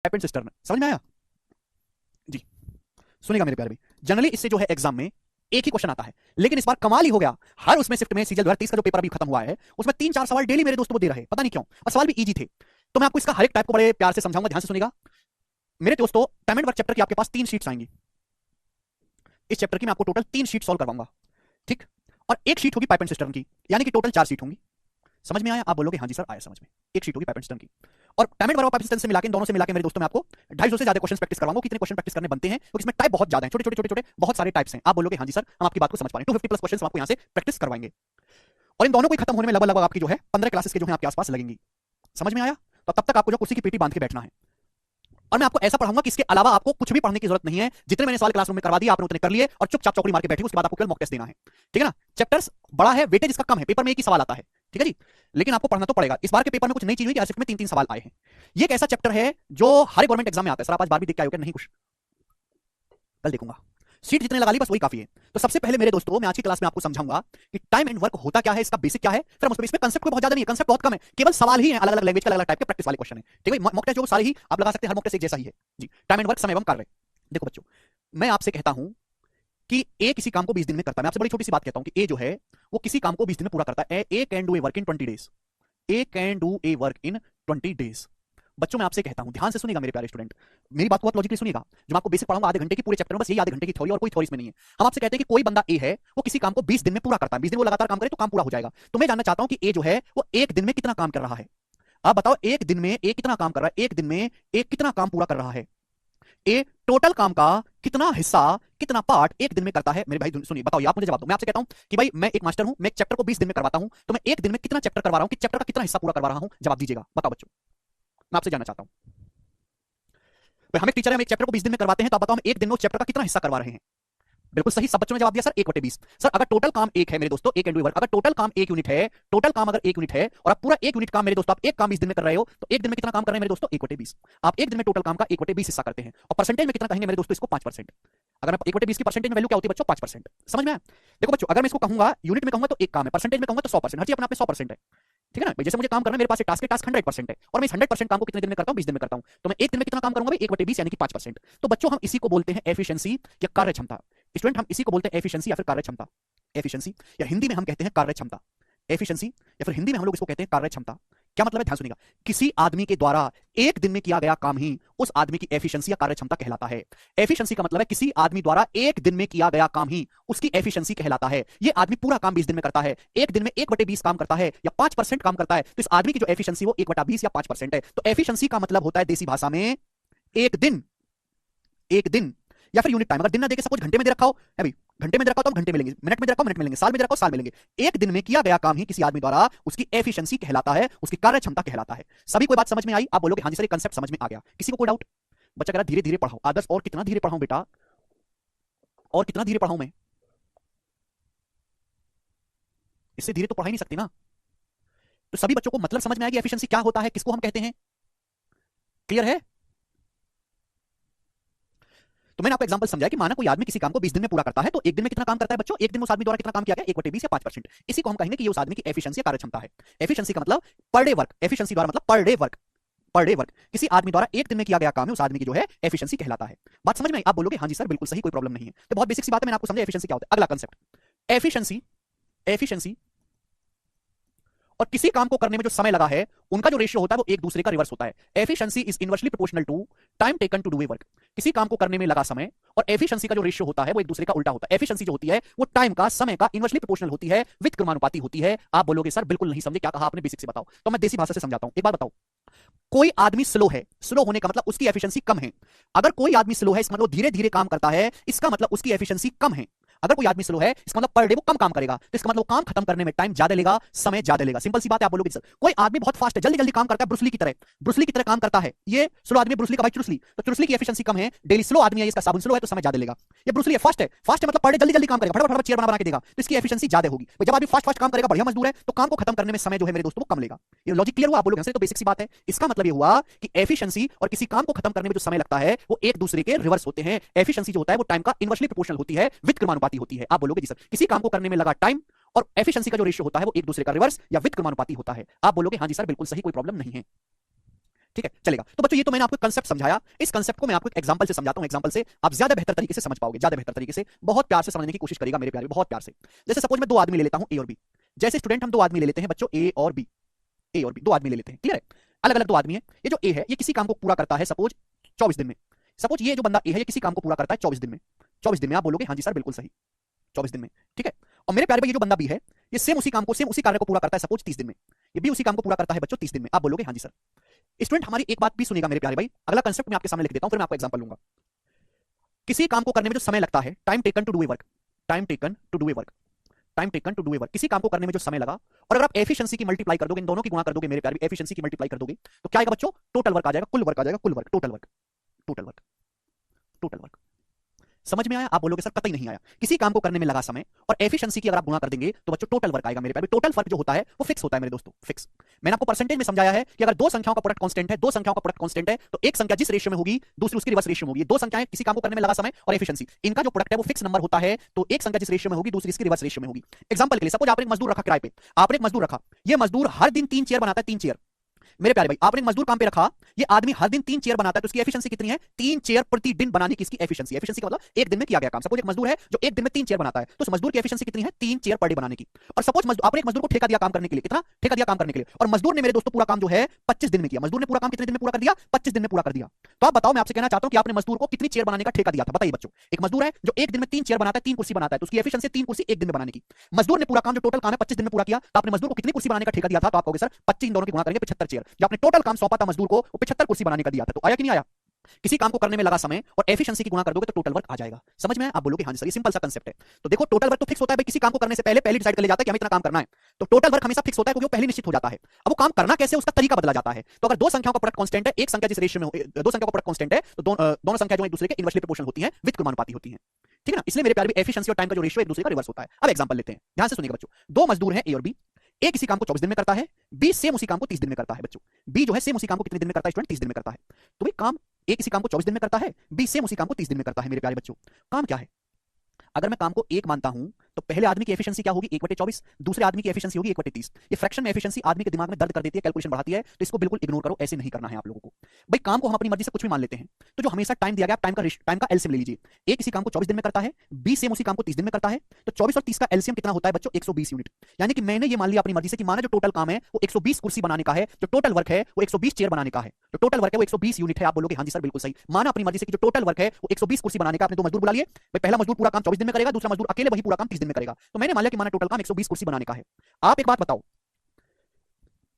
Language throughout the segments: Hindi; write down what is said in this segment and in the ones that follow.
पैपेंट सिस्टर्न, समझ में आया जी? सुनेगा मेरे प्यारे भाई, जनरली इससे जो है एग्जाम में एक ही क्वेश्चन आता है, लेकिन इस बार कमाल ही हो गया, हर उसमें शिफ्ट में सीजल 2030 का जो पेपर अभी खत्म हुआ है उसमें 3-4 सवाल डेली मेरे दोस्तों को दे रहे हैं, पता नहीं क्यों, और सवाल भी इजी थे। तो मैं आपको इसका हर एक टाइप को बड़े प्यार से समझाऊंगा, ध्यान से सुनेगा मेरे दोस्तों। टाइम एंड वर्क चैप्टर की आपके पास 3 शीट्स आएंगी। इस चैप्टर की मैं आपको टोटल 3 शीट सॉल्व करवाऊंगा, ठीक? और एक शीट होगी पाइपेंट सिस्टम की, यानी कि टोटल 4 शीट होंगी। समझ में आया? आप बोलोगे हाँ जी सर आया समझ में। एक शीट होगी पाइपेंट सिस्टम की, और टाइम एंड वर्क पाइपेंट सिस्टम से मिलाकर, दोनों से मिलाकर मेरे दोस्तों मैं आपको 250 से ज्यादा क्वेश्चन प्रैक्टिस करवाऊंगा। कितने क्वेश्चन प्रैक्टिस करने बनते हैं, क्योंकि इसमें टाइप बहुत ज्यादा है, छोटे छोटे छोटे छोटे बहुत सारे टाइप्स हैं। आप बोलोगे हाँ जी सर हम आपकी बात को समझ पा रहे हैं। 250 प्लस क्वेश्चन हम आपको यहाँ से प्रैक्टिस करवाएंगे, और इन दोनों को खत्म होने में लगभग लगभग आपकी जो है 15 क्लासेस के जो है आपके आसपास लगेंगी। समझ में आया? तो तब तक आपको जो कुर्सी की पेटी बांध के बैठना है, और मैं आपको ऐसा पढ़ाऊंगा कि इसके अलावा आपको कुछ भी पढ़ने की जरूरत नहीं है। जितने मैंने सवाल क्लासरूम में करवा दिए आपने उतने कर लिए, और चुपचाप चौकड़ी मार के बैठे, उसके बाद आपको केवल मॉक टेस्ट देना है, ठीक है ना? चैप्टर्स बड़ा है, वेटेज इसका कम है, पेपर में एक ही सवाल आता है, ठीक है जी, लेकिन आपको पढ़ना तो पड़ेगा। इस बार के पेपर में कुछ नई चीज हुई कि हर शिफ्ट में 3-3 सवाल आए हैं। ये एक ऐसा चैप्टर है जो हर गवर्नमेंट एग्जाम में आता है। सर आप आज 12वीं देख के आए हो क्या? नहीं, कुछ कल देखूंगा। सीट जितने लगा ली बस वही काफी है। तो सबसे पहले मेरे दोस्तों मैं आज की क्लास में आपको समझाऊंगा कि टाइम एंड वर्क होता क्या है, इसका बेसिक क्या है। फिर हम उस पर, इसमें कंसेप्ट कोई बहुत ज्यादा नहीं है, कंसेप्ट बहुत कम है, केवल सवाल ही है, अलग अलग लैंग्वेज के अलग अलग टाइप के प्रैक्टिस वाले क्वेश्चन है, ठीक है? मॉक टेस्ट जो सारे ही आप लगा सकते हैं, हर मॉक टेस्ट एक जैसा ही है जी। टाइम एंड वर्क, समय एवं कार्य। देखो बच्चों, मैं आपसे कहता हूं कि ए किसी काम को 20 दिन में करता है। मैं आपसे बड़ी छोटी सी बात कहता हूं कि ए जो है वो किसी काम को 20 दिन में पूरा करता है। A can do a work in 20 days. A can do a work in 20 days. बच्चों मैं आपसे कहता हूं, ध्यान से सुनिएगा मेरे प्यारे स्टूडेंट, मेरी बात को बहुत लॉजिकली सुनिएगा। जो मैं आपको बेसिक पढ़ाऊंगा आधे घंटे की, पूरे चैप्टर में बस यही आधे घंटे की थ्योरी, और कोई थ्योरी इसमें नहीं है। हम आपसे कहते हैं कि कोई बंदा ए है, वो किसी काम को 20 दिन में पूरा करता है, 20 दिन वो लगातार काम करे तो काम पूरा हो जाएगा। तो मैं जानना चाहता हूं कि ए जो है वो एक दिन में कितना काम कर रहा है। आप बताओ, एक दिन में ए कितना काम कर रहा है, एक दिन में ए कितना काम पूरा कर रहा है। ए टोटल काम का कितना हिस्सा, कितना पार्ट एक दिन में करता है। मेरे भाई सुनिए, बताओ, आप मुझे जवाब दो। मैं आपसे कहता हूं कि भाई मैं एक मास्टर हूं, मैं एक चैप्टर को 20 दिन में करवाता हूं, तो मैं एक दिन में कितना चैप्टर करवा रहा हूं, कि चैप्टर का कितना हिस्सा पूरा करवा रहा हूं, जवाब दीजिएगा। बताओ बच्चों, मैं आपसे जानना चाहता हूं। हम एक टीचर है, हम एक चैप्टर को 20 दिन में करवाते हैं, तो आप बताओ हम एक दिन में उस चैप्टर का कितना हिस्सा करवा रहे हैं। बिल्कुल सही, सब बच्चों ने जवाब दिया सर 1/20। सर अगर टोटल काम एक है मेरे दोस्तों, एक एंड वर्क, अगर टोटल काम 1 यूनिट है, टोटल काम अगर 1 यूनिट है, और आप पूरा 1 यूनिट काम मेरे दोस्तों आप एक काम 20 दिन में कर रहे हो, तो एक दिन में कितना काम कर रहे हैं मेरे दोस्तों? 1/20। आप एक दिन में टोटल काम का 1/20 हिस्सा करते हैं, और परसेंटेज में कितना कहेंगे मेरे दोस्तों? इसको 5%। अगर आप 1/20 की परसेंटेज में वैल्यू क्या होती है बच्चों? 5%। समझ में आया? देखो बच्चों, अगर मैं इसको कहूंगा यूनिट में कहूंगा तो एक काम है, परसेंटेज में कहूंगा तो 100%, हर चीज अपने आप में 100% है, ठीक है ना? जैसे मुझे काम करना है, मेरे पास एक टास्क है, टास्क 100% है, और मैं इस 100% काम को कितने दिन में करता हूं? 20 दिन में करता हूं। तो मैं एक दिन में कितना काम करूंगा भाई? 1/20 यानी कि 5%। तो बच्चों हम इसी को बोलते हैं एफिशिएंसी या कार्य क्षमता। स्टूडेंट हम इसी को बोलते हैं एफिशिएंसी या फिर कार्य क्षमता। एफिशिएंसी या हिंदी में हम कहते हैं कार्य क्षमता। एफिशिएंसी या फिर हिंदी में हम लोग इसको कहते हैं कार्य क्षमता। क्या मतलब है? ध्यान सुनिएगा, किसी आदमी के द्वारा एक दिन में किया गया काम ही उस आदमी की एफिशिएंसी या कार्य क्षमता कहलाता है। एफिशिएंसी का मतलब है किसी आदमी द्वारा एक दिन में किया गया काम ही उसकी एफिशिएंसी कहलाता है। ये आदमी पूरा काम 20 दिन में करता है, एक दिन में 1/20 काम करता है या 5% काम करता है, तो इस आदमी की जो एफिशिएंसी वो 1/20 या 5% है। तो एफिशिएंसी का मतलब होता है देसी भाषा में एक दिन, एक दिन या फिर यूनिट टाइम। अगर दिन ना देके सब कुछ घंटे में दे रखा हो, है भाई, घंटे में दे रखा हो तो हम घंटे में लेंगे, मिनट में दे रखा हो मिनट में लेंगे, साल में दे रखा हो साल में लेंगे। एक दिन में किया गया काम ही किसी आदमी द्वारा उसकी एफिशिएंसी कहलाता है, उसकी कार्य क्षमता कहलाता है। सभी कोई बात समझ में आई? आप बोलोगे हाँ जी सर, कंसेप्ट समझ में आ गया। किसी को कोई डाउट? बच्चा कह रहा धीरे धीरे पढ़ाओ। आदर्श और कितना धीरे पढ़ाऊं बेटा, और कितना धीरे पढ़ाऊं मैं? इससे धीरे तो पढ़ा ही नहीं सकते ना। तो सभी बच्चों को मतलब समझ में आएगी एफिशिएंसी क्या होता है, किसको हम कहते हैं? क्लियर है? तो मैंने आपको एग्जांपल समझाया कि माना कोई आदमी किसी काम को 20 दिन में पूरा करता है, तो एक दिन में कितना काम करता है बच्चों? एक दिन में उस आदमी द्वारा कितना काम किया गया? 1/20 या 5%। इसी को हम कहेंगे कि ये उस आदमी की एफिशिएंसी या कार्य क्षमता है। एफिशिएंसी का मतलब पर डे वर्क, एफिशिएंसी द्वारा मतलब per day work, per day work किसी आदमी द्वारा एक दिन में किया गया काम है उस आदमी की जो है एफिशिएंसी कहलाता है। बात समझ में आई? आप बोलोगे हाँ जी सर बिल्कुल सही, कोई प्रॉब्लम नहीं है। तो बहुत बेसिक सी बात है, मैंने आपको समझाया एफिशिएंसी क्या होता है। अगला कंसेप्ट, एफिशिएंसी, एफिशिएंसी और किसी काम को करने में जो समय लगा है उनका जो रेशियो होता है वो एक दूसरे का रिवर्स होता है। Efficiency is inversely proportional to time taken to do a work. किसी काम को करने में लगा समय और एफिशिएंसी का जो रेशियो होता है वो एक दूसरे का उल्टा होता है। एफिशिएंसी जो होती है वो टाइम का, समय का इनवर्सली प्रोपोर्शनल होती है, विद क्रमानुपाती होती है। आप बोलोगे सर बिल्कुल नहीं समझे, क्या कहा आपने? बेसिक से बताओ। तो मैं देसी भाषा से समझाता हूं। एक बात बताओ, कोई आदमी स्लो है, स्लो होने का मतलब उसकी एफिशिएंसी कम है। अगर कोई आदमी स्लो है इसका मतलब धीरे धीरे काम करता है, इसका मतलब उसकी एफिशिएंसी कम है। अगर कोई आदमी स्लो है इसका मतलब पर डे वो कम काम करेगा, तो इसका मतलब काम खत्म करने में टाइम ज्यादा लेगा, समय ज्यादा लेगा। सिंपल सी बात है। आप बोलोगे सर कोई आदमी बहुत फास्ट है, जल्दी जल्दी काम करता है, ब्रूसली की तरह, ब्रूसली की तरह काम करता है, ये स्लो आदमी ब्रूसली का भाई चुरुसली, तो चुरुसली की एफिशिएंसी कम है, डेली स्लो आदमी है, इसका साबुन स्लो है तो समय ज्यादा लेगा। ये ब्रूसली है, फास्ट है, फास्ट है मतलब पर डे जल्दी जल्दी काम करेगा, फटाफट फटाफट चेयर बना बना के देगा, तो इसकी एफिशिएंसी ज्यादा होगी। जब आदमी फास्ट फास्ट काम करेगा, बढ़िया मजदूर है, तो काम को खत्म करने में समय जो है मेरे दोस्तों वो कम लेगा। ये लॉजिक क्लियर हुआ? आप बोलोगे सर तो बेसिक सी बात है। इसका मतलब ये हुआ कि एफिशिएंसी और किसी काम को खत्म करने में जो समय लगता है वो एक दूसरे के रिवर्स होते हैं। एफिशिएंसी जो होता है वो टाइम का इनवर्सली प्रोपोर्शनल होती है, विद क्रमानुपाती होती है। आप बोलोगे जी सर किसी काम को करने में लगा टाइम और एफिशिएंसी का जो रेशियो होता है वो एक दूसरे का रिवर्स या विद क्रमानुपाती होता है। आप बोलोगे हाँ जी सर बिल्कुल सही, कोई प्रॉब्लम नहीं है। ठीक है, चलेगा। तो बच्चों ये तो मैंने आपको कंसेप्ट समझाया, इस कंसेप्ट को मैं आपको एक एग्जांपल से समझाता हूं, एग्जांपल से आप ज्यादा बेहतर तरीके से समझ पाओगे, ज्यादा बेहतर तरीके से, बहुत प्यार से समझने की कोशिश करिएगा मेरे प्यारे, बहुत प्यार से। जैसे सपोज मैं दो आदमी ले लेता हूं, ए और बी। जैसे स्टूडेंट हम दो आदमी ले लेते हैं बच्चों, ए और बी, ए और बी दो आदमी ले लेते हैं, क्लियर है? अलग अलग दो आदमी है। ये जो ए है ये किसी काम को पूरा करता है सपोज 24 दिन में। सपोज ये जो बंदा ए है ये किसी काम को पूरा करता है 24 दिन में। 24 दिन में आप बोलोगे हाँ जी सर बिल्कुल सही, 24 दिन में, ठीक है। और मेरे प्यारे भाई ये जो बंदा बी है ये सेम उसी काम को, सेम उसी कार्य को पूरा करता है सपोज 30 दिन में। ये भी उसी काम को पूरा करता है बच्चों 30 दिन में। आप बोलोगे हाँ जी सर। स्टूडेंट हमारी एक बात भी सुनेगा मेरे प्यारे भाई, अगला कंसेप्ट मैं आपके सामने लिख देता हूं, फिर मैं आपको एग्जांपल लूंगा। किसी काम को करने में जो समय लगता है, time taken to do a work, time taken to do a work, time taken to do a work, किसी काम को करने में जो समय लगा, और अगर आप एफिशिएंसी की मल्टीप्लाई कर दोगे, इन दोनों की गुणा कर दोगे मेरे प्यारे, एफिशिएंसी की मल्टीप्लाई कर दोगे तो क्या आएगा बच्चों? टोटल वर्क आ जाएगा, कुल वर्क आ जाएगा, कुल work, total work, total work, total work. समझ में आया? आप बोलोगे सर कतई नहीं आया। किसी काम को करने में लगा समय और एफिशिएंसी की अगर आप गुणा कर देंगे तो बच्चों टोटल वर्क आएगा मेरे प्यारे। टोटल वर्क जो होता है वो फिक्स होता है मेरे दोस्तों, फिक्स। मैंने आपको परसेंटेज में समझाया है कि अगर दो संख्याओं का प्रोडक्ट कांस्टेंट है, दो संख्याओं का प्रोडक्ट कांस्टेंट है तो एक संख्या जिस रेशियो में होगी दूसरी उसकी रिवर्स रेशियो में होगी। दो संख्याएं किसी काम को करने में लगा समय और एफिशिएंसी, इनका जो प्रोडक्ट है वो फिक्स नंबर होता है, तो एक संख्या जिस रेशियो में होगी दूसरी इसकी रिवर्स रेशियो में होगी। एग्जांपल के लिए सपोज आपने एक मजदूर रखा किराए पे, आपने एक मजदूर रखा, ये मजदूर हर दिन 3 चेयर बनाता है, 3 चेयर। मेरे प्यारे भाई आपने एक मजदूर काम पे रखा, ये आदमी हर दिन 3 चेयर बनाता है, तो उसकी एफिशिएंसी कितनी है? 3 चेयर प्रति दिन बनाने की इसकी एफिशिएंसी। एफिशिएंसी का मतलब एक दिन में किया गया काम। सपोज एक मजदूर है जो एक दिन में 3 चेयर बनाता है, तो उस मजदूर की एफिशिएंसी कितनी है? 3 चेयर पर डे बनाने की। और सपोज आपने एक मजदूर को ठेका दिया काम करने के लिए, कितना ठेका दिया काम करने के लिए, और मजदूर ने मेरे दोस्तों पूरा काम जो है 25 दिन में किया। मजदूर ने पूरा काम कितने दिन में पूरा कर दिया? 25 दिन में पूरा कर दिया। तो आप बताओ, मैं आपसे कहना चाहता हूं कि आपने मजदूर को कितनी चेयर बनाने का ठेका दिया था? बताइए बच्चों। एक मजदूर है जो एक दिन में 3 चेयर बनाता है, 3 कुर्सी बनाता है, तो उसकी एफिशिएंसी 3 कुर्सी एक दिन में बनाने की। मजदूर ने पूरा काम जो टोटल काम है 25 दिन में पूरा किया, तो आपने मजदूर को कितनी कुर्सी बनाने का ठेका दिया था? तो आप कहोगे सर 25 दोनों की गुणा करेंगे 75 चेयर। जो आपने टोटल काम सौंपा था मजदूर को 75 कुर्सी बनाने का दिया था। तो आया कि नहीं आया? किसी काम को करने में लगा समय और एफिशिएंसी की गुणा कर दोगे तो टोटल वर्क आ जाएगा। समझ में आया? आप बोलोगे हाँ जी सर, ये सिंपल सा कांसेप्ट है। तो देखो टोटल वर्क तो फिक्स होता है भाई, किसी काम को करने से पहले पहले डिसाइड कर लिया जाता है कि हमें इतना काम करना है, तो टोटल वर्क हमेशा फिक्स होता है क्योंकि वो पहले निश्चित हो जाता है। अब वो काम करना कैसे उसका तरीका बदला जाता है। तो अगर दो संख्याओं का प्रोडक्ट कांस्टेंट है, एक संख्या जिस रेशियो में दो संख्याओं का प्रोडक्ट कांस्टेंट है, तो दोनों संख्या जो एक दूसरे के इनवर्सली प्रोपोर्शनल होती हैं, वित्त समानुपाती होती हैं, ठीक है ना। इसलिए मेरे प्यारे एफिशिएंसी और टाइम का जो रेशियो एक दूसरे का रिवर्स होता है। अब एग्जांपल लेते हैं, ध्यान से सुनिएगा बच्चों। दो मजदूर हैं ए और बी, ए किसी काम को 24 दिन में करता है, बी सेम उसी काम को 30 दिन में करता है बच्चों। बी जो है सेम उसी काम को कितने दिन में करता है स्टूडेंट? 30 दिन में करता है। तो भाई काम ए किसी काम को 24 दिन में करता है, बी सेम उसी काम को 30 दिन में करता है। मेरे प्यारे बच्चों काम क्या है? अगर मैं काम को एक मानता हूं तो पहले आदमी की एफिशिएंसी क्या होगी? 1/24, दूसरे आदमी की एफिशिएंसी होगी 1/30। ये फ्रैक्शन में एफिशिएंसी आदमी के दिमाग में दर्द कर देती है, कैलकुलेशन बढ़ाती है, तो इसको बिल्कुल इग्नोर करो, ऐसे नहीं करना है आप लोगों को। भाई काम को हम अपनी मर्जी से कुछ भी मान लेते हैं, तो जो हमेशा टाइम दिया गया टाइम का एलसीएम ले लीजिए। ए किसी काम को 24 दिन में करता है, बी सेम उसी काम को 30 दिन में करता है, तो 24 और 30 का एलसीएम कितना होता है बच्चों? 120 यूनिट। यानी कि मैंने ये मान लिया अपनी मर्जी से कि माना जो टोटल काम है वो 120 कुर्सी बनाने का है, जो टोटल वर्क है वो 120 चेयर बनाने का है, जो टोटल वर्क है वो 120 यूनिट है। आप बोलोगे हाँ जी सर बिल्कुल सही। माना अपनी मर्जी से कि जो टोटल वर्क है वो 120 कुर्सी बनाने का। आपने दो मजदूर बुला लिए, भाई पहला मजदूर पूरा काम 24 दिन में करेगा, दूसरा मजदूर अकेले वही पूरा काम 30 दिन में करेगा। तो मैंने मान लिया कि माना टोटल काम 120 कुर्सी बनाने का है। आप एक बात बताओ,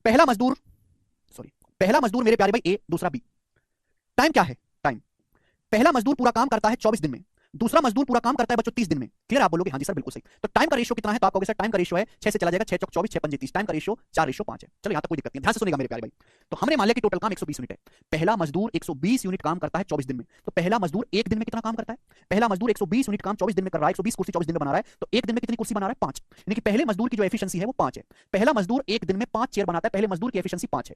पहला मजदूर पहला मजदूर मेरे प्यारे भाई ए, दूसरा बी, टाइम क्या है? टाइम पहला मजदूर पूरा काम करता है 24 दिन में, दूसरा मजदूर पूरा काम करता है बच्चों 30 दिन में। क्लियर? आप बोलोगे हाँ जी सर बिल्कुल सही। तो टाइम का रेशियो कितना है? तो आप कहोगे सर टाइम का रेशियो है 6 से चला जाएगा, 6 चौक 24, 6 पंजे 30, टाइम का रेशियो 4:5 है। चलो यहां तक कोई दिक्कत नहीं, ध्यान से सुनेगा मेरे प्यारे भाई। तो हमने मान लिया कि टोटल काम 120 यूनिट है, पहला मजदूर 120 यूनिट काम करता है 24 दिन में, तो पहला मजदूर एक दिन में कितना काम करता है? पहला मजदूर 120 यूनिट काम 24 दिन में कर रहा है, 120 कुर्सी 24 दिन में बना रहा है, तो एक दिन में कितनी कुर्सी बना रहा है? 5। यानी कि पहले मजदूर की जो एफिशिएंसी है वो 5 है। पहला मजदूर एक दिन में 5 चेयर बनाता है, पहले मजदूर की एफिशिएंसी 5 है।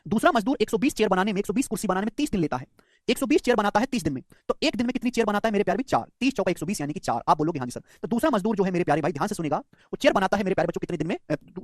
दूसरा मजदूर 120 चेयर बनाने में, 120 कुर्सी बनाने में 30 दिन लेता है, 120 चेयर बनाता है 30 दिन में, तो एक दिन में कितनी चेयर बनाता है मेरे प्यारे भाई? 4। 30 चौका 120 यानी कि 4। आप बोलोगे हाँ जी सर। तो दूसरा मजदूर जो है मेरे प्यारे भाई, ध्यान से सुनेगा, वो चेयर बनाता है मेरे प्यारे बच्चों कितने दिन में?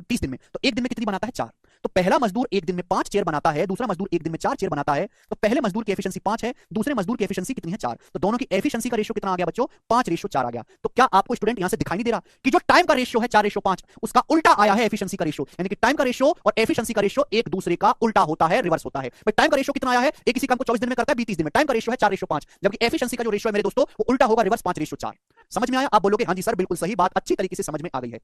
30 दिन में, तो एक दिन में कितनी बनाता है? 4। तो पहला मजदूर एक दिन में 5 चेयर बनाता है, दूसरा मजदूर एक दिन में 4 चेयर बनाता है, तो पहले मजदूर की एफिशिएंसी 5 है, दूसरे मजदूर की एफिशिएंसी कितनी है? 4। तो दोनों की एफिशिएंसी का रेशियो कितना आ गया बच्चों? 5:4 आ गया। तो क्या आपको स्टूडेंट यहां से दिखाई नहीं दे रहा कि जो टाइम का रेशियो है 4:5, उसका उल्टा आया है एफिशिएंसी का रेशियो? यानी कि टाइम का रेशियो और एफिशिएंसी का रेशियो एक दूसरे का उल्टा होता है, रिवर्स होता है। भाई टाइम का रेशियो कितना आया है? एक किसी काम को 24 दिन में करता है, 30 दिन में, टाइम का रेशियो है 4:5, जबकि एफिशिएंसी का जो रेशियो है मेरे दोस्तों वो उल्टा होगा, रिवर्स 5:4। समझ में आया? आप बोलोगे हाँ जी सर बिल्कुल सही, बात अच्छी तरीके से समझ में आ गई है।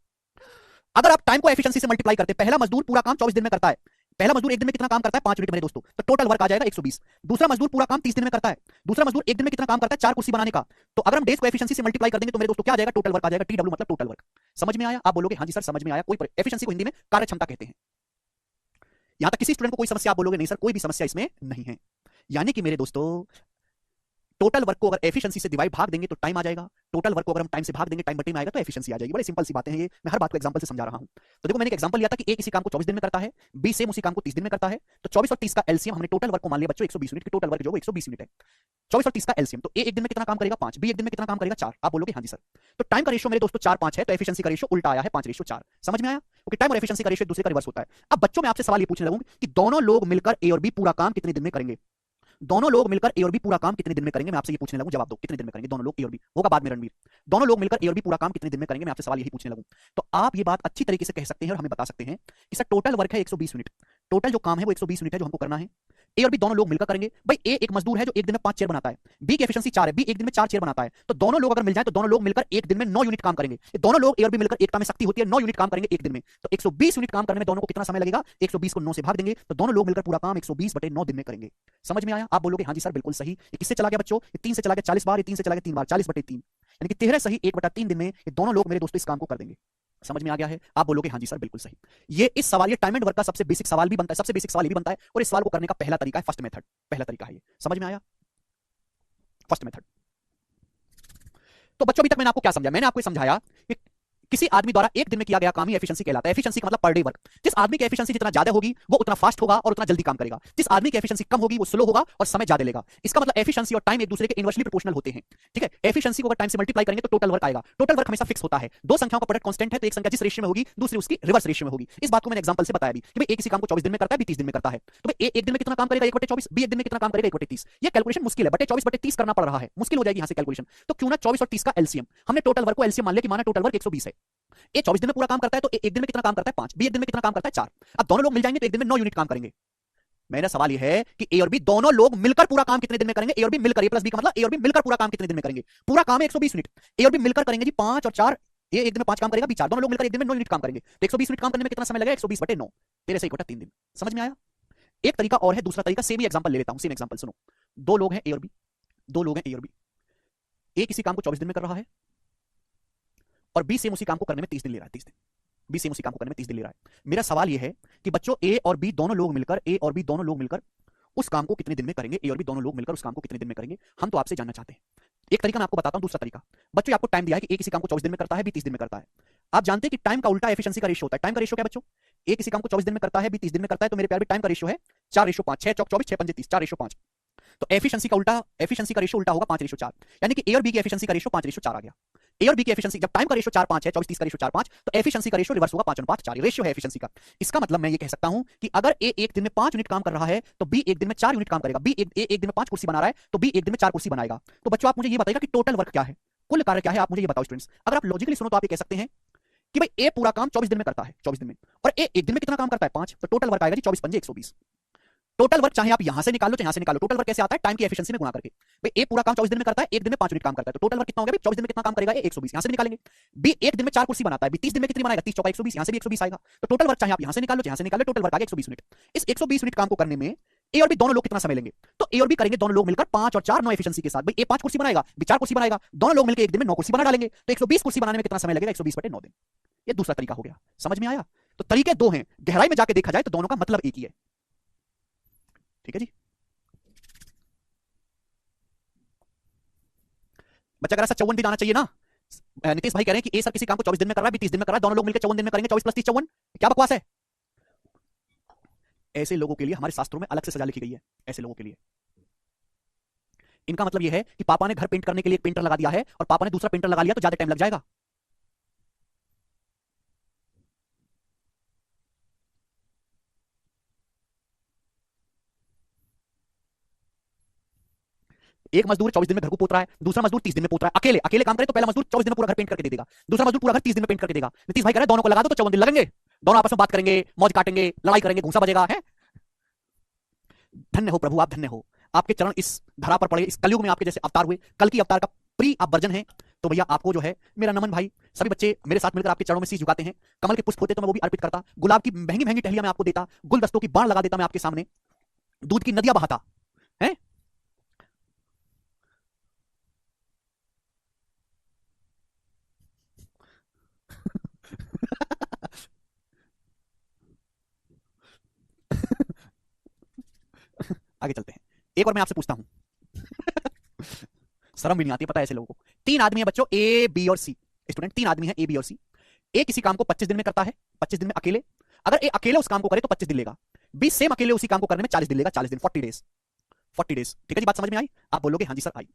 अगर आप टाइम को एफिशिएंसी से मल्टीप्लाई करते, पहला मजदूर पूरा काम 24 दिन में करता है, पहला मजदूर एक दिन में कितना काम करता है? 5 यूनिट मेरे दोस्तों, तो टोटल वर्क आ जाएगा 120। दूसरा मजदूर पूरा काम 30 दिन में करता है, दूसरा मजदूर एक दिन में कितना काम करता है? 4 कुर्सी बनाने का। तो अगर हम डेज को एफिशिएंसी से मल्टीप्लाई कर देंगे तो मेरे दोस्तों क्या आ जाएगा? टोटल वर्क आ जाएगा, TW मतलब टोटल वर्क। समझ में आया? आप बोलोगे हाँ जी सर समझ में आया। कोई एफिशिएंसी को हिंदी में कार्यक्षमता कहते हैं। यहां तक किसी स्टूडेंट को कोई समस्या? आप बोलोगे नहीं सर कोई भी समस्या इसमें नहीं है। यानी कि मेरे दोस्तों टोटल वर्क को अगर एफिशिएंसी से डिवाइड भाग देंगे तो टाइम आ जाएगा, टोटल वर्क को अगर हम टाइम से भाग देंगे, टाइम बटे में आएगा तो एफिशिएंसी आ जाएगी। बड़ी सिंपल सी बातें हैं ये, मैं हर बात को एग्जांपल से समझा रहा हूं। तो देखो मैंने एक एग्जांपल लिया था कि ए किसी काम को 24 दिन में करता है, बी सेम उसी काम को 30 दिन में करता है, तो 24 और 30 का एलसीएम हमने टोटल वर्क को मान लिया बच्चों 120 यूनिट की, टोटल वर्क जो 120 यूनिट है, 24 और 30 का एलसीएम, तो ए एक दिन में कितना काम करेगा? 5, बी एक दिन में कितना काम करेगा? 4। आप बोलोगे हाँ जी सर। तो टाइम का रेशियो मेरे दोस्तों 4-5 है, तो एफिशिएंसी का रेशियो उल्टा आया है 5:4। समझ में आया? क्योंकि टाइम और एफिशिएंसी का रेशियो एक दूसरे का रिवर्स होता है। अब बच्चों मैं आपसे सवाल ये पूछने लगूं कि दोनों लोग मिलकर ए और बी पूरा काम कितने दिन में करेंगे? दोनों लोग मिलकर ए और बी पूरा काम कितने दिन में करेंगे? मैं आपसे ये पूछने लगूं, जवाब दो, कितने दिन में करेंगे दोनों लोग ए और बी? होगा बाद में रणवीर। दोनों लोग मिलकर ए और बी पूरा काम कितने दिन में करेंगे? मैं आपसे सवाल यही पूछने लगूं। तो आप ये बात अच्छी तरीके से कह सकते हैं और हमें बता सकते हैं कि सर टोटल वर्क है 120 यूनिट, टोटल जो काम है वो 120 यूनिट है जो हमको करना है। ए और बी दोनों लोग मिलकर करेंगे। भाई ए एक मजदूर है जो एक दिन में 5 चेयर बनाता है, बी की एफिशिएंसी 4 है, बी एक दिन में 4 चेयर बनाता है, तो दोनों लोग अगर मिल जाए तो दोनों लोग मिलकर एक दिन में 9 यूनिट काम करेंगे। ये दोनों लोग ए और बी मिलकर एकता में शक्ति होती है, 9 यूनिट काम करेंगे एक दिन में। तो 120 यूनिट काम करने में दोनों को कितना समय लगेगा? 120 को 9 से भाग देंगे तो दोनों लोग मिलकर पूरा काम 120/9 दिन में करेंगे। समझ में आया? आप बोलोगे हाँ जी सर बिल्कुल सही। ये किससे चला गया बच्चों? ये 3 से चला गया 40 बार, ये 3 से चला गया 3 बार, 40/3, यानी कि 13 सही 1/3 दिन में ये दोनों लोग मेरे दोस्तों इस काम को कर देंगे। समझ में आ गया है? आप बोलोगे हाँ जी सर बिल्कुल सही। ये इस सवाल, ये टाइम एंड वर्क का सबसे बेसिक सवाल भी बनता है, सबसे बेसिक सवाल ये भी बनता है, और इस सवाल को करने का पहला तरीका है फर्स्ट मेथड। पहला तरीका है ये, समझ में आया? First method. तो बच्चों अभी तक मैंने आपको क्या समझाया? मैंने आपको समझाया कि किसी आदमी द्वारा एक दिन में किया गया काम ही एफिशिएंसी कहलाता है। एफिशिएंसी का मतलब पर डे वर्क। जिस आदमी की एफिशिएंसी जितना ज्यादा होगी वो उतना फास्ट होगा और उतना जल्दी काम करेगा। जिस आदमी की एफिशिएंसी कम होगी वो स्लो होगा और समय ज्यादा लेगा। इसका मतलब एफिशिएंसी और टाइम एक दूसरे के इनवर्सली प्रोपोर्शनल होते हैं। ठीक है, एफिशिएंसी को अगर टाइम से मल्टीप्लाई करेंगे तो टोटल वर्क आएगा। टोटल वर्क हमेशा फिक्स होता है। दो संख्याओं का प्रोडक्ट कांस्टेंट है तो एक संख्या जिस रेशियो में होगी दूसरी उसकी रिवर्स रेशियो में होगी। इस बात को मैंने एग्जांपल से बताया भी कि भाई ए किसी काम को 24 दिन में करता है, बी 30 दिन में करता है। तो भाई ए एक दिन में कितना काम करेगा? 1/24, बी एक दिन में कितना काम करेगा? 1/30। ये कैलकुलेशन मुश्किल है, बटे 24/30 करना पड़ रहा है, मुश्किल हो जाएगी यहां से कैलकुलेशन। तो क्यों ना 24 और 30 का एलसीएम, हमने टोटल वर्क को एलसीएम मान लिया कि माना टोटल वर्क 120 है। ए 24 दिन में पूरा काम करता है तो एक दिन में कितना काम करता है? 5। बी एक दिन में कितना काम करता है? 4। अब दोनों लोग मिल जाएंगे तो एक दिन में 9 यूनिट काम करेंगे। मेरा सवाल यह है कि ए और बी दोनों लोग मिलकर पूरा काम कितने दिन में करेंगे? ए और बी मिलकर, ए प्लस बी का मतलब ए और बी मिलकर पूरा काम कितने दिन में करेंगे? पूरा काम है 120 यूनिट, ए और बी मिलकर करेंगे जी 5 और 4। ए एक दिन में 5 काम करेगा, बी 4, दोनों लोग मिलकर एक दिन में 9 यूनिट काम करेंगे। तो 120 यूनिट काम करने में कितना समय लगेगा? 120/9, 13 से 1/3 दिन। समझ में आया? एक तरीका और है, दूसरा तरीका, सेम ही एग्जांपल ले लेता हूं, सेम एग्जांपल सुनो। दो लोग हैं ए और बी, दो लोग हैं ए और बी। ए किसी काम को 24 दिन में कर रहा है और बी सेम उसी काम को करने में 30 दिन ले रहा है, 30 दिन। बी सेम उसी काम को करने में 30 दिन ले रहा है। मेरा सवाल यह है कि बच्चों ए और बी दोनों लोग मिलकर, ए और बी दोनों लोग मिलकर उस काम को कितने दिन में करेंगे? ए और बी दोनों लोग मिलकर उस काम को कितने दिन में करेंगे? हम तो आपसे जानना चाहते हैं। एक तरीका मैं आपको बताता हूं, दूसरा तरीका। बच्चों आपको टाइम दिया है कि ए किसी काम को 24 दिन में करता है, बी 30 दिन में करता है। आप जानते हैं कि टाइम का उल्टा एफिशिएंसी का रेशियो होता है। टाइम का रेशियो क्या है बच्चों? ए किसी काम को 24 दिन में करता है, बी 30 दिन में करता है, तो मेरे प्यार भी टाइम का रेशियो है 4:5। 6 चौक 24, 6 पंजे 30, 4:5। तो एफिशिएंसी का उल्टा, एफिशिएंसी का रेशियो उल्टा होगा 5:4, यानी कि ए और बी की एफिशिएंसी का रेशियो 5:4 आ गया। ए और बी की एफिशिएंसी, जब टाइम का रेशियो 4:5 है, 24:30 का रेशियो 4:5, तो एफिशिएंसी का रेशियो रिवर्स होगा 5:5, 4 रेशियो है एफिशिएंसी का। इसका मतलब मैं ये कह सकता हूं कि अगर ए एक दिन में 5 यूनिट काम कर रहा है तो बी एक दिन में 4 यूनिट काम करेगा। बी एक दिन में 5 कुर्सी बना रहा है तो बी एक दिन में 4 कुर्सी बनाएगा। तो बच्चों आप मुझे ये बताइएगा कि टोटल वर्क क्या है, कुल कार्य क्या है? आप मुझे ये बताओ स्टूडेंट्स। अगर आप लॉजिकली सुनो तो आप ये कह सकते हैं कि भाई ए पूरा काम 24 दिन में करता है, 24 दिन में, और ए एक दिन में कितना काम करता है? 5। तो टोटल वर्क आएगा जी 24 पंजे 120। टोटल वर्क चाहे आप यहां से निकालो चाहे यहां से निकालो, टोटल वर्क कैसे आता है? टाइम की एफिशिएंसी में गुणा करके। भाई ए पूरा काम 24 दिन में करता है, एक दिन में 5 यूनिट काम करता है, तो टोटल वर्क कितना हो गया? 24 दिन में कितना काम करेगा? 120, यहां से भी निकालेंगे। बी एक दिन में 4 कुर्सी बनाता है, बी 30 दिन में कितनी बनाएगा? 30 चौका 120, यहां से भी 120 आएगा। तो टोटल वर्क चाहे आप यहां से निकालो चाहे यहां से निकालो, टोटल वर्क आ गया 120 यूनिट। इस 120 यूनिट काम को करने में ए और बी दोनों लोग कितना समय लेंगे? तो ए और बी करेंगे दोनों लोग मिलकर 5 और 4 9 एफिशिएंसी के साथ। भाई ए 5 कुर्सी बनाएगा, बी 4 कुर्सी बनाएगा, दोनों लोग मिलकर एक दिन में 9 कुर्सी बना डालेंगे। तो 120 कुर्सी बनाने में कितना समय लगेगा? 120/9 दिन। ये दूसरा तरीका हो गया। समझ में आया? तो तरीके दो हैं, गहराई में जाके देखा जाए तो दोनों का मतलब एक ही है। ठीक है जी। बच्चा कह रहा 54 दिन आना चाहिए ना। नितेश भाई कह रहे हैं कि ए सर किसी काम को 24 दिन में कर रहा है, बी 30 दिन में कर रहा है, दोनों लोग मिलकर 54 दिन में करेंगे। 24 + 30 54। क्या बकवास है? ऐसे लोगों के लिए हमारे शास्त्रों में अलग से सजा लिखी गई है। ऐसे लोगों के लिए इनका मतलब यह है कि पापा ने घर पेंट करने के लिए एक पेंटर लगा दिया है और पापा ने दूसरा पेंटर लगा लिया तो ज्यादा टाइम लग जाएगा। एक मजदूर 24 दिन में घर को पोत रहा है, दूसरा मजदूर 30 दिन में पोत रहा है। अकेले अकेले काम करे तो पहला मजदूर 24 दिन में पूरा घर पेंट करके दे देगा, दूसरा मजदूर पूरा घर 30 दिन में पेंट करके देगा। नीतीश भाई कह रहे हैं दोनों को लगा दो तो 54 दिन लगेंगे, दोनों आपस में बात करेंगे, मौज काटेंगे, लड़ाई करेंगे, घूंसा बजेगा। है धन्य हो प्रभु, आप धन्य हो। आपके चरण इस धरा पर पड़े, इस कलयुग में आपके जैसे अवतार हुए, कल की अवतार का प्री आप वर्जन है। तो भैया आपको जो है मेरा नमन। भाई सभी बच्चे मेरे साथ मिलकर आपके चरणों में शीश झुकाते हैं। कमल के पुष्प होते तो मैं वो भी अर्पित करता, गुलाब की महंगी महंगी टहलियां मैं आपको देता, गुलदस्तों की बाण लगा देता मैं आपके सामने, दूध की नदियां बहाता है। आगे चलते हैं। एक और मैं आपसे पूछता हूं, शर्म भी नहीं आती पता है ऐसे लोगों को। 3 आदमी है बच्चों, ए बी और सी। स्टूडेंट 3 आदमी है ए बी और सी। ए किसी काम को 25 दिन में करता है, 25 दिन में अकेले। अगर ए अकेले उस काम को करे तो 25 दिन लेगा। बी सेम अकेले उसी काम को करने में 40 दिन लेगा, 40 दिन, 40 डेज, 40 डेज। ठीक है जी, बात समझ में आई? आप बोलोगे हाँ जी सर आई।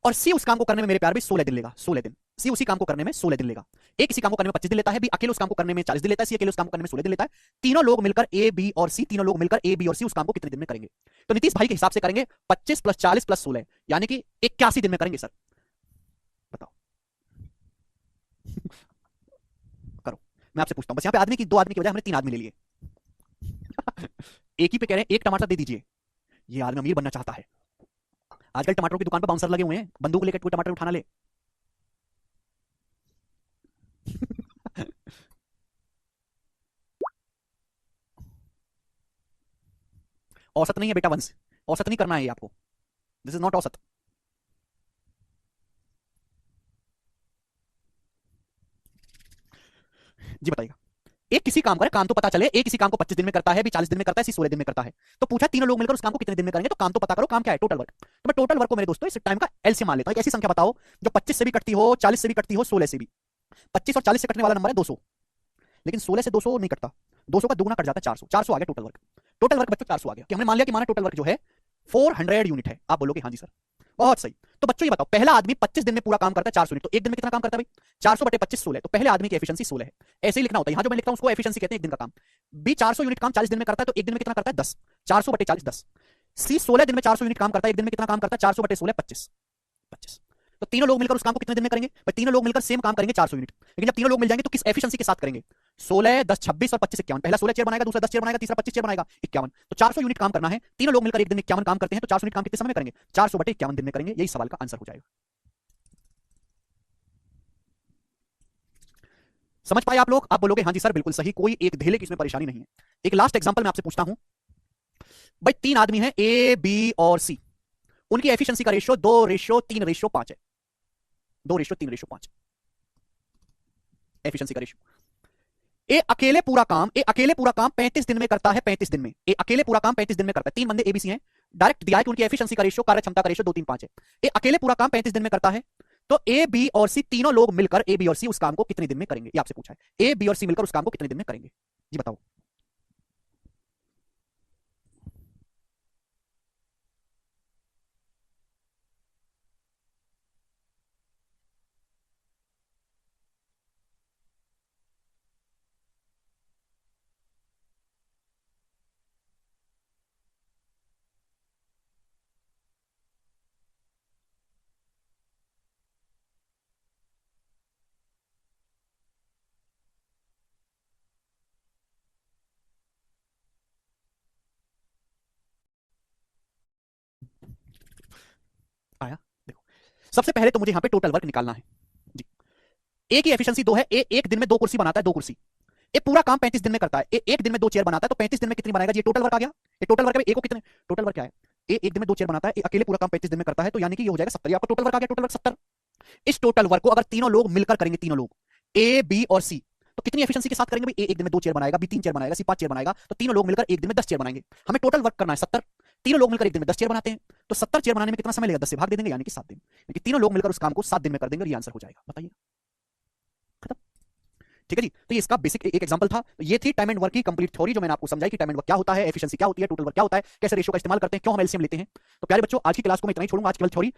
और सी उस काम को करने में मेरे प्यार भी 16 दिन लेगा, 16 दिन। सी उसी काम को करने में 16 दिन लेगा। ए किसी काम को करने में 25 दिन लेता है, बी अकेले उस काम को करने में 40 दिन लेता है, सी अकेले उस काम को करने में 16 दिन लेता है। तीनों लोग मिलकर ए बी और सी, तीनों लोग मिलकर ए बी और सी उस काम को कितने दिन में करेंगे? तो नीतीश भाई के हिसाब से करेंगे 25 प्लस 40 प्लस 16, यानी कि 81 दिन में करेंगे सर। बताओ। करो। मैं आपसे पूछता हूं, बस यहां पे आदमी की, 2 आदमी की बजाय हमने 3 आदमी ले लिए। एक ही पे कह रहे हैं एक टमाटर दे दीजिए, ये आदमी अमीर बनना चाहता है। आजकल टमाटरों की दुकान पर बाउंसर लगे हुए हैं, बंदूक लेकर कोई टमाटर उठाना ले। औसत नहीं है बेटा वंश, औसत नहीं करना है ये आपको, दिस इज नॉट औसत। जी बताइएगा। एक किसी काम करे, काम तो पता चले, एक किसी काम को 25 दिन में करता है, भी 40 दिन में करता है, सी 16 दिन में करता है। तो पूछा तीनों लोग मिलकर उस काम को कितने दिन में करेंगे? तो काम तो पता करो, काम क्या है? Total work. तो मैं टोटल वर्क को मेरे दोस्तों इस टाइम का एलसीएम मान लेता हूं। एक ऐसी संख्या बताओ जो 25 से भी कटती हो, 40 से भी कटती हो, 16 से भी। 25 और 40 से कटने वाला नंबर है 200, लेकिन 16 से 200 नहीं कटता, 200 का दुगुना कट जाता है 400। 400 आ गया टोटल वर्क। टोटल वर्क बच्चों 400 आ गया कि हमने मान लिया कि माना टोटल वर्क जो है 400 यूनिट है। आप बोलोगे हाँ जी सर, बहुत सही। तो बच्चों ये बताओ, पहला आदमी 25 दिन में पूरा काम करता है 400 यूनिट, तो एक दिन में कितना काम करता है भाई? 400 बटे 25 16, तो पहले आदमी की एफिशिएंसी 16 है। ऐसे ही लिखना होता है, यहां जो मैं लिखता हूं उसको एफिशिएंसी कहते हैं, एक दिन का काम। बी 400 यूनिट काम 40 दिन में करता है, तो एक दिन में कितना करता है? 10। 400 बटे 40 10। सी 16 दिन में 400 यूनिट काम करता है, एक दिन में कितना काम करता है? 400 बटे 16 25। 25। तो तीनों लोग मिलकर उस काम को कितने दिन में करेंगे? भाई तीनों लोग मिलकर सेम काम करेंगे 400 यूनिट, लेकिन जब तीनों लोग मिल जाएंगे तो किस एफिशिएंसी के साथ करेंगे? 16 10 26 और 25 51। पहला 16 चेयर बनाएगा, दूसरा 10 चेयर बनाएगा, तीसरा 25 चेयर बनाएगा, 51। तो 400 यूनिट काम करना है, तीनों लोग मिलकर एक दिन में 51 काम करते हैं, तो 400 यूनिट काम कितने समय में करेंगे? 400 बटे 51 दिन में करेंगे। यही सवाल का आंसर हो जाएगा। समझ पाए आप लोग? आप बोलोगे हाँ जी सर बिल्कुल सही, कोई एक धेले की इसमें परेशानी नहीं है। एक लास्ट एग्जांपल मैं आपसे पूछता हूं। भाई 3 आदमी हैं ए बी और सी, उनकी एफिशिएंसी का रेशियो 2:3:5 है। 2:3:5 एफिशिएंसी का रेशियो। ए अकेले पूरा काम 35 दिन में करता है। 35 दिन में ए अकेले पूरा काम 35 दिन में करता है। 3 बंदे एबीसी हैं, डायरेक्ट दिया है कि उनकी एफिशिएंसी का रेशियो, कार्य क्षमता का रेशियो 2:3:5 है। ए अकेले पूरा काम 35 दिन में करता है, तो ए बी और सी तीनों लोग मिलकर, ए बी और सी उस काम को कितने दिन में करेंगे? ये आपसे पूछा है। ए बी और सी मिलकर उस काम को कितने दिन में करेंगे? जी बताओ। आया? देखो, सबसे पहले तो मुझे यहां पे टोटल वर्क निकालना है जी। ए की एफिशिएंसी 2 है। ए एक दिन में 2 कुर्सी बनाता है, 2 कुर्सी। ये पूरा काम 35 दिन में करता है। एक दिन में 2 चेयर बनाता है, तो 35 दिन में कितनी बनाएगा? ये टोटल वर्क आ गया। ये टोटल वर्क है। ए को कितने, टोटल वर्क क्या है? एक दिन में 2 चेयर बनाता है, अकेले पूरा काम 35 दिन में करता है, तो यानी कि ये हो जाएगा 70। ये आपका टोटल वर्क आ गया, टोटल वर्क 70। इस टोटल वर्क को अगर तीनों लोग मिलकर करेंगे, तीनों लोग ए बी और सी, तो कितनी एफिशिएंसी के साथ करेंगे भाई? ए एक दिन में 2 चेयर बनाएगा, बी 3 चेयर बनाएगा, सी 5 चेयर बनाएगा, तो तीनों लोग मिलकर एक दिन में 10 चेयर बनाएंगे। हमें टोटल वर्क करना है 70। तीनों लोग मिलकर एक दिन में 10 चेयर बनाते हैं, तो 70 चेयर बनाने में कितना समय लगेगा? 10 से भाग दे देंगे, यानी कि 7 दिन। यानी तीनों लोग मिलकर उस काम को 7 दिन में कर देंगे, और ये आंसर हो जाएगा। बताइए, खत्म। ठीक है जी। तो ये इसका बेसिक एक एग्जांपल था। तो ये थी टाइम एंड वर्क की कंप्लीट थ्योरी, जो मैंने आपको समझाई कि टाइम एंड वर्क क्या होता है, एफिशिएंसी क्या होती है, टोटल वर्क क्या होता है, कैसे रेशियो का इस्तेमाल करते हैं, क्यों हम एलसीएम लेते हैं। तो प्यारे बच्चों, आज की क्लास को मैं इतना ही छोड़ूंगा। आज केवल थ्योरी।